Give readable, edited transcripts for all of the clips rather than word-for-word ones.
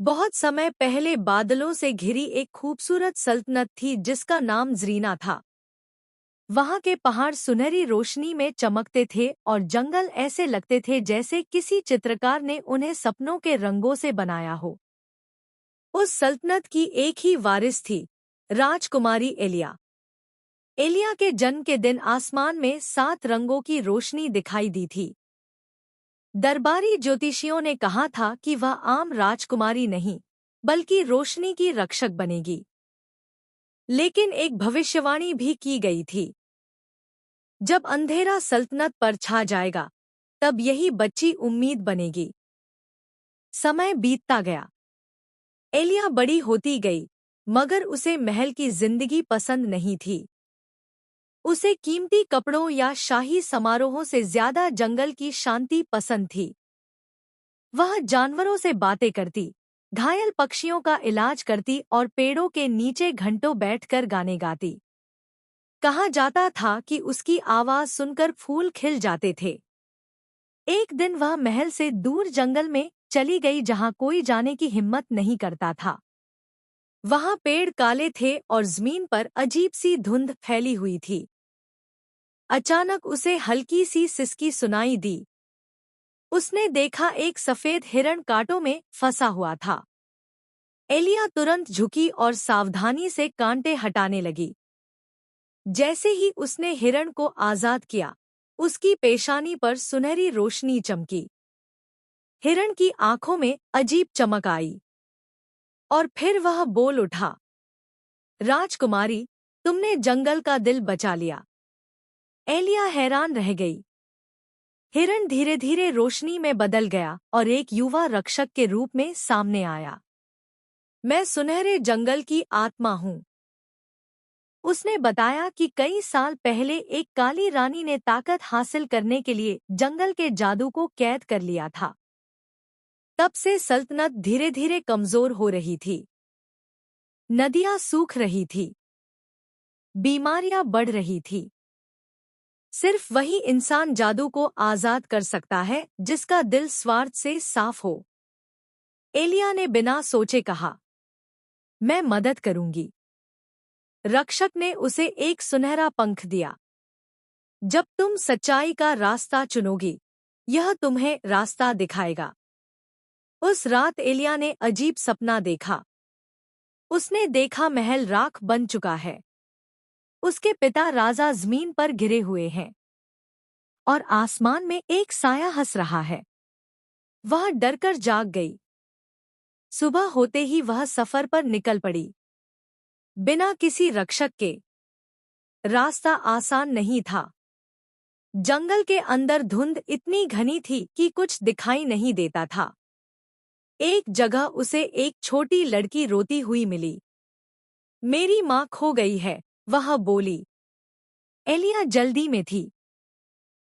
बहुत समय पहले बादलों से घिरी एक खूबसूरत सल्तनत थी जिसका नाम ज़रीना था। वहां के पहाड़ सुनहरी रोशनी में चमकते थे और जंगल ऐसे लगते थे जैसे किसी चित्रकार ने उन्हें सपनों के रंगों से बनाया हो। उस सल्तनत की एक ही वारिस थी, राजकुमारी एलिया। एलिया के जन्म के दिन आसमान में 7 रंगों की रोशनी दिखाई दी थी। दरबारी ज्योतिषियों ने कहा था कि वह आम राजकुमारी नहीं, बल्कि रोशनी की रक्षक बनेगी। लेकिन एक भविष्यवाणी भी की गई थी। जब अंधेरा सल्तनत पर छा जाएगा, तब यही बच्ची उम्मीद बनेगी। समय बीतता गया। एलिया बड़ी होती गई, मगर उसे महल की जिंदगी पसंद नहीं थी। उसे कीमती कपड़ों या शाही समारोहों से ज्यादा जंगल की शांति पसंद थी। वह जानवरों से बातें करती, घायल पक्षियों का इलाज करती और पेड़ों के नीचे घंटों बैठकर गाने गाती। कहा जाता था कि उसकी आवाज सुनकर फूल खिल जाते थे। एक दिन वह महल से दूर जंगल में चली गई जहां कोई जाने की हिम्मत नहीं करता था। वहां पेड़ काले थे और जमीन पर अजीब सी धुंध फैली हुई थी। अचानक उसे हल्की सी सिसकी सुनाई दी। उसने देखा एक सफेद हिरण कांटों में फंसा हुआ था। एलिया तुरंत झुकी और सावधानी से कांटे हटाने लगी। जैसे ही उसने हिरण को आजाद किया, उसकी पेशानी पर सुनहरी रोशनी चमकी। हिरण की आंखों में अजीब चमक आई और फिर वह बोल उठा, राजकुमारी, तुमने जंगल का दिल बचा लिया। एलिया हैरान रह गई। हिरण धीरे धीरे रोशनी में बदल गया और एक युवा रक्षक के रूप में सामने आया। मैं सुनहरे जंगल की आत्मा हूँ। उसने बताया कि कई साल पहले एक काली रानी ने ताकत हासिल करने के लिए जंगल के जादू को कैद कर लिया था। तब से सल्तनत धीरे धीरे कमजोर हो रही थी। नदियां सूख रही थी, बीमारियां बढ़ रही थी। सिर्फ वही इंसान जादू को आजाद कर सकता है जिसका दिल स्वार्थ से साफ हो। एलिया ने बिना सोचे कहा, मैं मदद करूंगी। रक्षक ने उसे एक सुनहरा पंख दिया। जब तुम सच्चाई का रास्ता चुनोगी, यह तुम्हें रास्ता दिखाएगा। उस रात एलिया ने अजीब सपना देखा। उसने देखा महल राख बन चुका है। उसके पिता राजा जमीन पर गिरे हुए हैं और आसमान में एक साया हंस रहा है। वह डरकर जाग गई। सुबह होते ही वह सफर पर निकल पड़ी, बिना किसी रक्षक के। रास्ता आसान नहीं था। जंगल के अंदर धुंध इतनी घनी थी कि कुछ दिखाई नहीं देता था। एक जगह उसे एक छोटी लड़की रोती हुई मिली। मेरी माँ खो गई है, वह बोली। एलिया जल्दी में थी।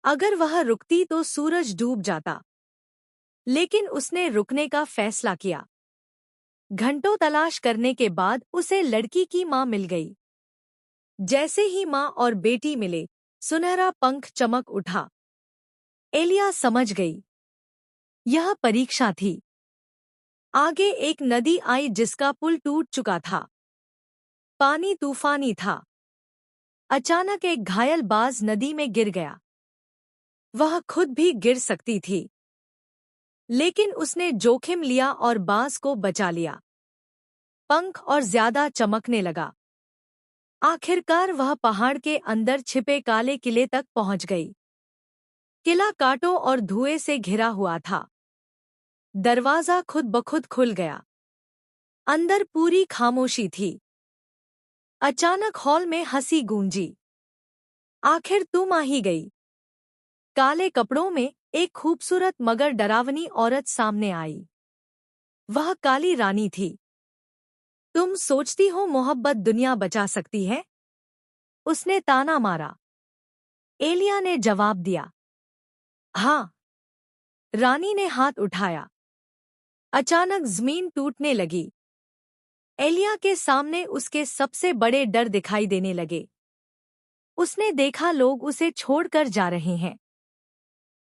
अगर वह रुकती तो सूरज डूब जाता। लेकिन उसने रुकने का फैसला किया। घंटों तलाश करने के बाद उसे लड़की की माँ मिल गई। जैसे ही माँ और बेटी मिले, सुनहरा पंख चमक उठा। एलिया समझ गई, यह परीक्षा थी। आगे एक नदी आई जिसका पुल टूट चुका था। पानी तूफानी था। अचानक एक घायल बाज नदी में गिर गया। वह खुद भी गिर सकती थी, लेकिन उसने जोखिम लिया और बाज को बचा लिया। पंख और ज्यादा चमकने लगा। आखिरकार वह पहाड़ के अंदर छिपे काले किले तक पहुंच गई। किला कांटों और धुएं से घिरा हुआ था। दरवाजा खुद ब खुद खुल गया। अंदर पूरी खामोशी थी। अचानक हॉल में हंसी गूंजी। आखिर तुम आ ही गई। काले कपड़ों में एक खूबसूरत मगर डरावनी औरत सामने आई। वह काली रानी थी। तुम सोचती हो मोहब्बत दुनिया बचा सकती है? उसने ताना मारा। एलिया ने जवाब दिया, हाँ। रानी ने हाथ उठाया। अचानक जमीन टूटने लगी। एलिया के सामने उसके सबसे बड़े डर दिखाई देने लगे। उसने देखा लोग उसे छोड़कर जा रहे हैं।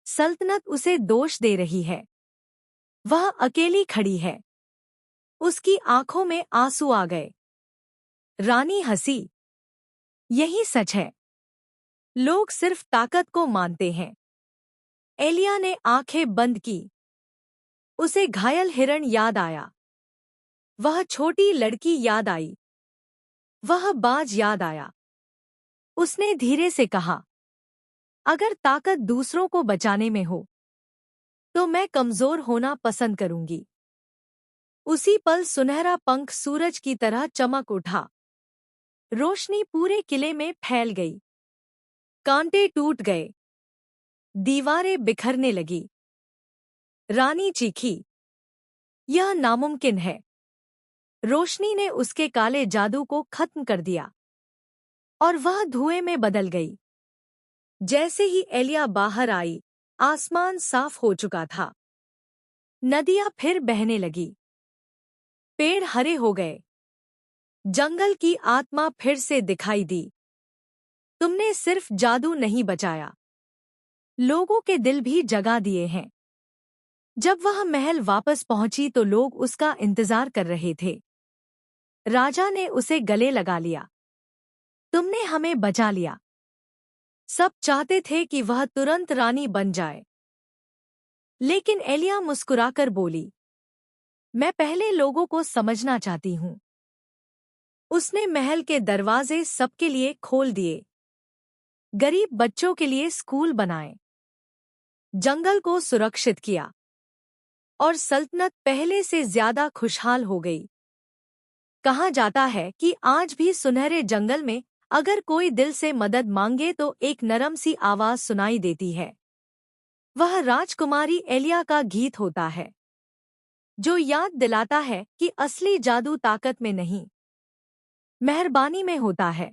सल्तनत उसे दोष दे रही है। वह अकेली खड़ी है। उसकी आंखों में आंसू आ गए। रानी हंसी। यही सच है। लोग सिर्फ ताकत को मानते हैं। एलिया ने आंखें बंद की। उसे घायल हिरण याद आया। वह छोटी लड़की याद आई। वह बाज याद आया। उसने धीरे से कहा, अगर ताकत दूसरों को बचाने में हो तो मैं कमजोर होना पसंद करूंगी। उसी पल सुनहरा पंख सूरज की तरह चमक उठा। रोशनी पूरे किले में फैल गई। कांटे टूट गए। दीवारें बिखरने लगी। रानी चीखी, यह नामुमकिन है। रोशनी ने उसके काले जादू को खत्म कर दिया और वह धुएं में बदल गई। जैसे ही एलिया बाहर आई, आसमान साफ हो चुका था। नदियां फिर बहने लगी। पेड़ हरे हो गए। जंगल की आत्मा फिर से दिखाई दी। तुमने सिर्फ जादू नहीं बचाया, लोगों के दिल भी जगा दिए हैं। जब वह महल वापस पहुंची तो लोग उसका इंतजार कर रहे थे। राजा ने उसे गले लगा लिया। तुमने हमें बचा लिया। सब चाहते थे कि वह तुरंत रानी बन जाए, लेकिन एलिया मुस्कुराकर बोली, मैं पहले लोगों को समझना चाहती हूँ। उसने महल के दरवाजे सबके लिए खोल दिए। गरीब बच्चों के लिए स्कूल बनाए। जंगल को सुरक्षित किया और सल्तनत पहले से ज्यादा खुशहाल हो गई। कहा जाता है कि आज भी सुनहरे जंगल में अगर कोई दिल से मदद मांगे तो एक नरम सी आवाज सुनाई देती है। वह राजकुमारी एलिया का गीत होता है, जो याद दिलाता है कि असली जादू ताकत में नहीं, मेहरबानी में होता है।